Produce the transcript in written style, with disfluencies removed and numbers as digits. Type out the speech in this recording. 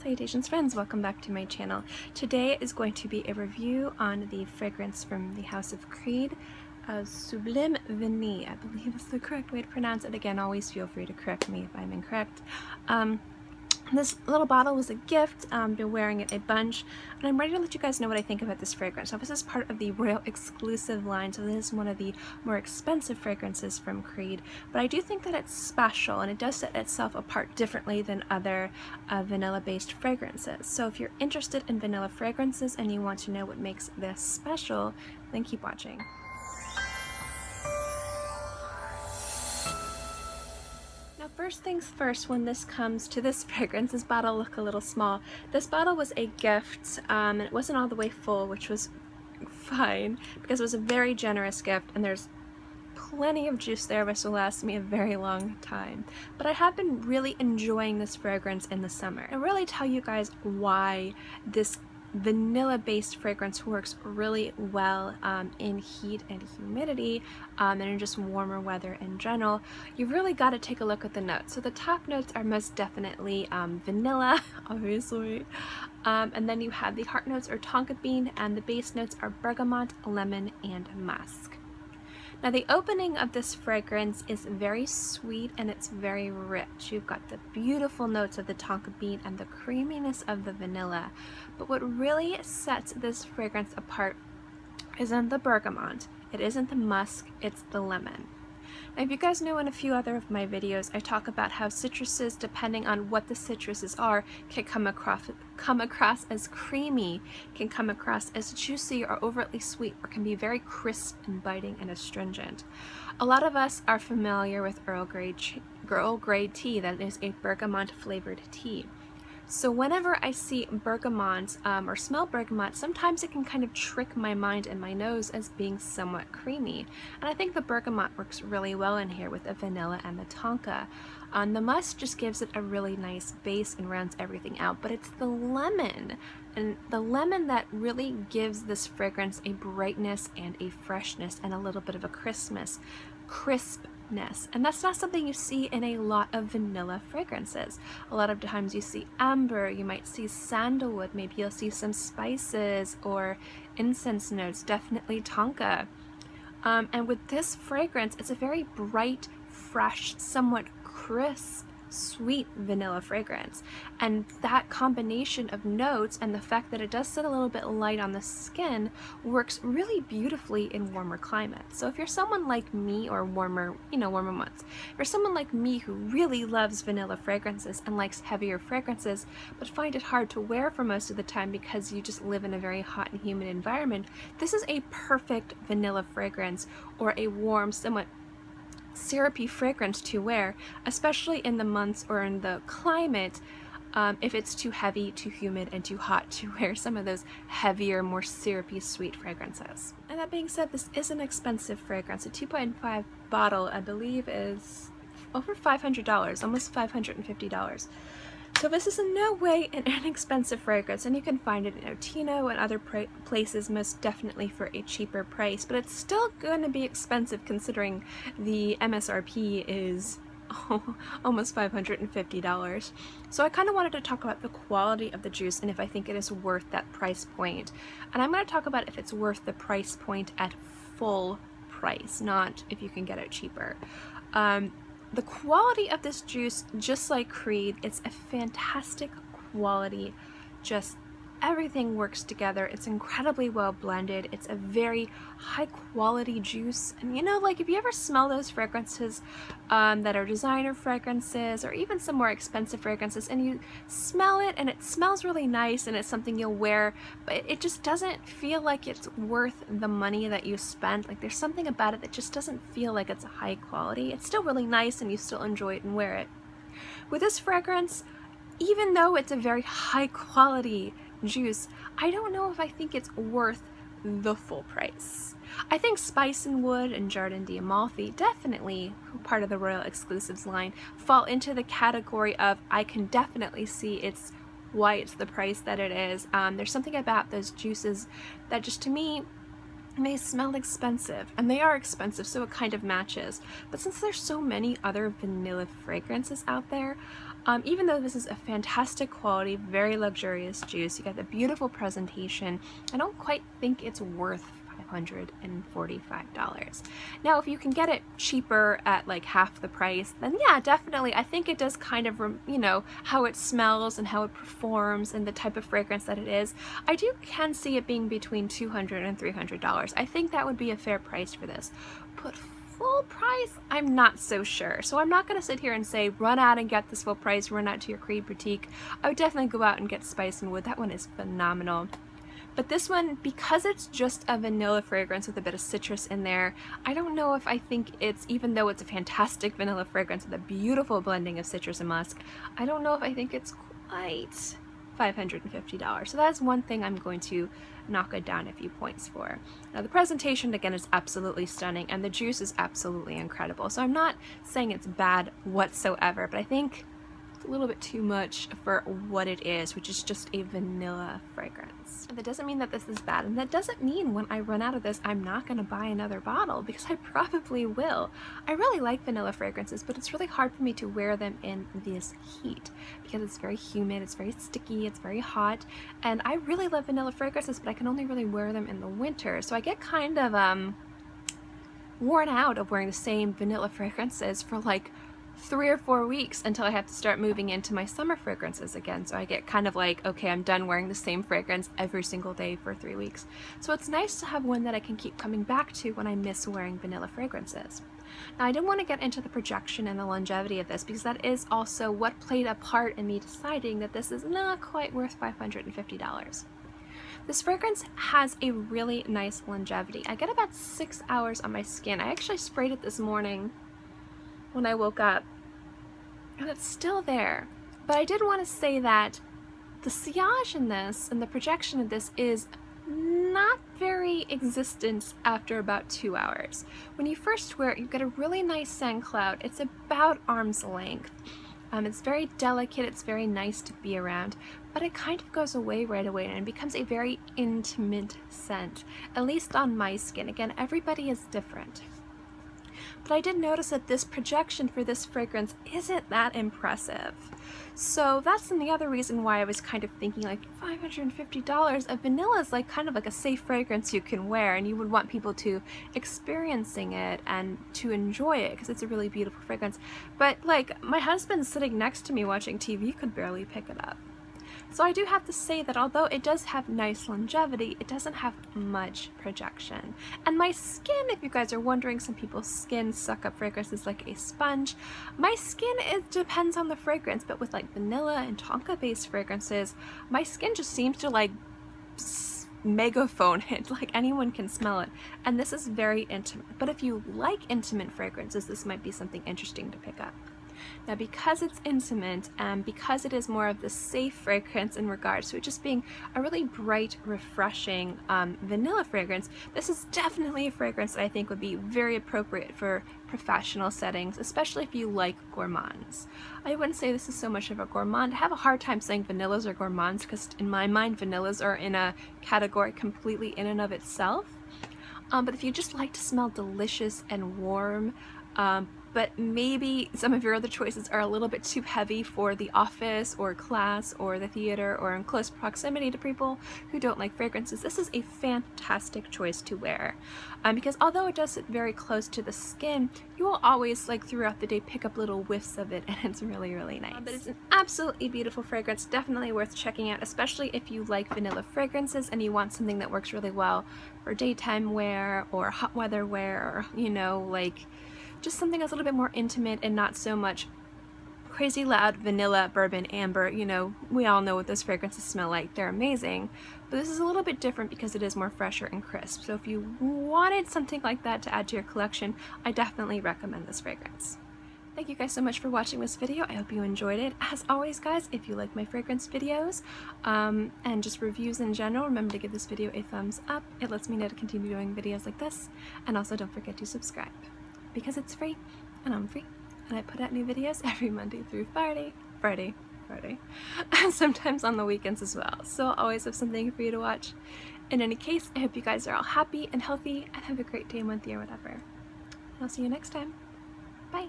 Salutations friends, welcome back to my channel. Today is going to be a review on the fragrance from the House of Creed, Sublime Vanille. I believe is the correct way to pronounce it. Again, always feel free to correct me if I'm incorrect. This little bottle was a gift. Been wearing it a bunch, and I'm ready to let you guys know what I think about this fragrance. So this is part of the Royal exclusive line, so this is one of the more expensive fragrances from Creed, but I do think that it's special and it does set itself apart differently than other vanilla-based fragrances. So if you're interested in vanilla fragrances and you want to know what makes this special, then keep watching. First things first, when this comes to this fragrance, this bottle looked a little small. This bottle was a gift, and it wasn't all the way full, which was fine because it was a very generous gift and there's plenty of juice there, which will last me a very long time. But I have been really enjoying this fragrance in the summer. I'll really tell you guys why this vanilla-based fragrance works really well in heat and humidity and in just warmer weather in general. You really got to take a look at the notes. So the top notes are most definitely vanilla, obviously, and then you have the heart notes or tonka bean, and the base notes are bergamot, lemon, and musk. Now the opening of this fragrance is very sweet and it's very rich. You've got the beautiful notes of the tonka bean and the creaminess of the vanilla. But what really sets this fragrance apart isn't the bergamot, it isn't the musk, it's the lemon. Now, if you guys know, in a few other of my videos I talk about how citruses, depending on what the citruses are, can come across as creamy, can come across as juicy or overtly sweet, or can be very crisp and biting and astringent. A lot of us are familiar with Earl Grey tea, that is a bergamot flavored tea. So whenever I see bergamot or smell bergamot, sometimes it can kind of trick my mind and my nose as being somewhat creamy. And I think the bergamot works really well in here with the vanilla and the tonka. The musk just gives it a really nice base and rounds everything out, but it's the lemon. And the lemon that really gives this fragrance a brightness and a freshness and a little bit of a crispness. And that's not something you see in a lot of vanilla fragrances. A lot of times you see amber, you might see sandalwood, maybe you'll see some spices or incense notes, definitely tonka. And with this fragrance, it's a very bright, fresh, somewhat crisp, sweet vanilla fragrance, and that combination of notes and the fact that it does sit a little bit light on the skin works really beautifully in warmer climates. So if you're someone like me, or warmer months, if you're someone like me who really loves vanilla fragrances and likes heavier fragrances but find it hard to wear for most of the time because you just live in a very hot and humid environment, this is a perfect vanilla fragrance or a warm, somewhat syrupy fragrance to wear, especially in the months or in the climate if it's too heavy, too humid, and too hot to wear some of those heavier, more syrupy, sweet fragrances. And that being said, this is an expensive fragrance. A 2.5 bottle, I believe, is over $500, almost $550. So this is in no way an inexpensive fragrance, and you can find it in Otino and other places most definitely for a cheaper price, but it's still going to be expensive considering the MSRP is almost $550. So I kind of wanted to talk about the quality of the juice and if I think it is worth that price point. And I'm going to talk about if it's worth the price point at full price, not if you can get it cheaper. The quality of this juice, just like Creed, it's a fantastic quality. Just everything works together. It's incredibly well blended. It's a very high quality juice. And you know, like if you ever smell those fragrances that are designer fragrances or even some more expensive fragrances, and you smell it and it smells really nice and it's something you'll wear, but it just doesn't feel like it's worth the money that you spent. Like there's something about it that just doesn't feel like it's high quality. It's still really nice and you still enjoy it and wear it. With this fragrance, even though it's a very high quality juice, I don't know if I think it's worth the full price. I think Spice and Wood and Jardin d'Amalfi, definitely part of the Royal Exclusives line, fall into the category of I can definitely see it's why it's the price that it is. There's something about those juices that just, to me, may smell expensive, and they are expensive, so it kind of matches. But since there's so many other vanilla fragrances out there, Even though this is a fantastic quality, very luxurious juice, you get the beautiful presentation, I don't quite think it's worth $545. Now, if you can get it cheaper at like half the price, then yeah, definitely. I think it does kind of, you know, how it smells and how it performs and the type of fragrance that it is. I can see it being between $200 and $300. I think that would be a fair price for this. But full price, I'm not so sure. So I'm not going to sit here and say run out and get this full price, run out to your Creed boutique. I would definitely go out and get Spice and Wood. That one is phenomenal. But this one, because it's just a vanilla fragrance with a bit of citrus in there, I don't know if I think it's, even though it's a fantastic vanilla fragrance with a beautiful blending of citrus and musk, I don't know if I think it's quite $550. So that's one thing I'm going to knock it down a few points for. Now the presentation again is absolutely stunning and the juice is absolutely incredible. So I'm not saying it's bad whatsoever, but I think it's a little bit too much for what it is, which is just a vanilla fragrance. And that doesn't mean that this is bad, and that doesn't mean when I run out of this I'm not going to buy another bottle, because I probably will. I really like vanilla fragrances, but it's really hard for me to wear them in this heat because it's very humid, it's very sticky, it's very hot, and I really love vanilla fragrances, but I can only really wear them in the winter. So I get kind of worn out of wearing the same vanilla fragrances for like 3 or 4 weeks until I have to start moving into my summer fragrances again. So I get kind of like, okay, I'm done wearing the same fragrance every single day for 3 weeks. So it's nice to have one that I can keep coming back to when I miss wearing vanilla fragrances. Now I didn't want to get into the projection and the longevity of this, because that is also what played a part in me deciding that this is not quite worth $550. This fragrance has a really nice longevity. I get about 6 hours on my skin. I actually sprayed it this morning when I woke up, and it's still there. But I did want to say that the sillage in this and the projection of this is not very existent after about 2 hours. When you first wear it, you get a really nice scent cloud. It's about arm's length. It's very delicate, it's very nice to be around, but it kind of goes away right away and it becomes a very intimate scent, at least on my skin. Again, everybody is different. But I did notice that this projection for this fragrance isn't that impressive. So that's the other reason why I was kind of thinking like $550. A vanilla is like kind of like a safe fragrance you can wear, and you would want people to experiencing it and to enjoy it because it's a really beautiful fragrance. But like my husband sitting next to me watching TV could barely pick it up. So I do have to say that although it does have nice longevity, it doesn't have much projection. And my skin, if you guys are wondering, some people's skin suck up fragrances like a sponge. My skin, it depends on the fragrance, but with like vanilla and tonka based fragrances, my skin just seems to like megaphone it, like anyone can smell it. And this is very intimate. But if you like intimate fragrances, this might be something interesting to pick up. Now, because it's intimate and because it is more of the safe fragrance in regards to it just being a really bright, refreshing vanilla fragrance, this is definitely a fragrance that I think would be very appropriate for professional settings, especially if you like gourmands. I wouldn't say this is so much of a gourmand. I have a hard time saying vanillas are gourmands because in my mind, vanillas are in a category completely in and of itself. But if you just like to smell delicious and warm, but maybe some of your other choices are a little bit too heavy for the office or class or the theater or in close proximity to people who don't like fragrances, this is a fantastic choice to wear. Because although it does sit very close to the skin, you will always, like throughout the day, pick up little whiffs of it, and it's really, really nice. But it's an absolutely beautiful fragrance, definitely worth checking out, especially if you like vanilla fragrances and you want something that works really well for daytime wear or hot weather wear, or, you know, like just something that's a little bit more intimate and not so much crazy loud vanilla, bourbon, amber. You know, we all know what those fragrances smell like. They're amazing. But this is a little bit different because it is more fresher and crisp. So if you wanted something like that to add to your collection, I definitely recommend this fragrance. Thank you guys so much for watching this video. I hope you enjoyed it. As always, guys, if you like my fragrance videos and just reviews in general, remember to give this video a thumbs up. It lets me know to continue doing videos like this. And also don't forget to subscribe, because it's free and I'm free, and I put out new videos every Monday through Friday, and sometimes on the weekends as well. So I'll always have something for you to watch. In any case, I hope you guys are all happy and healthy and have a great day, month, year, whatever. And I'll see you next time. Bye.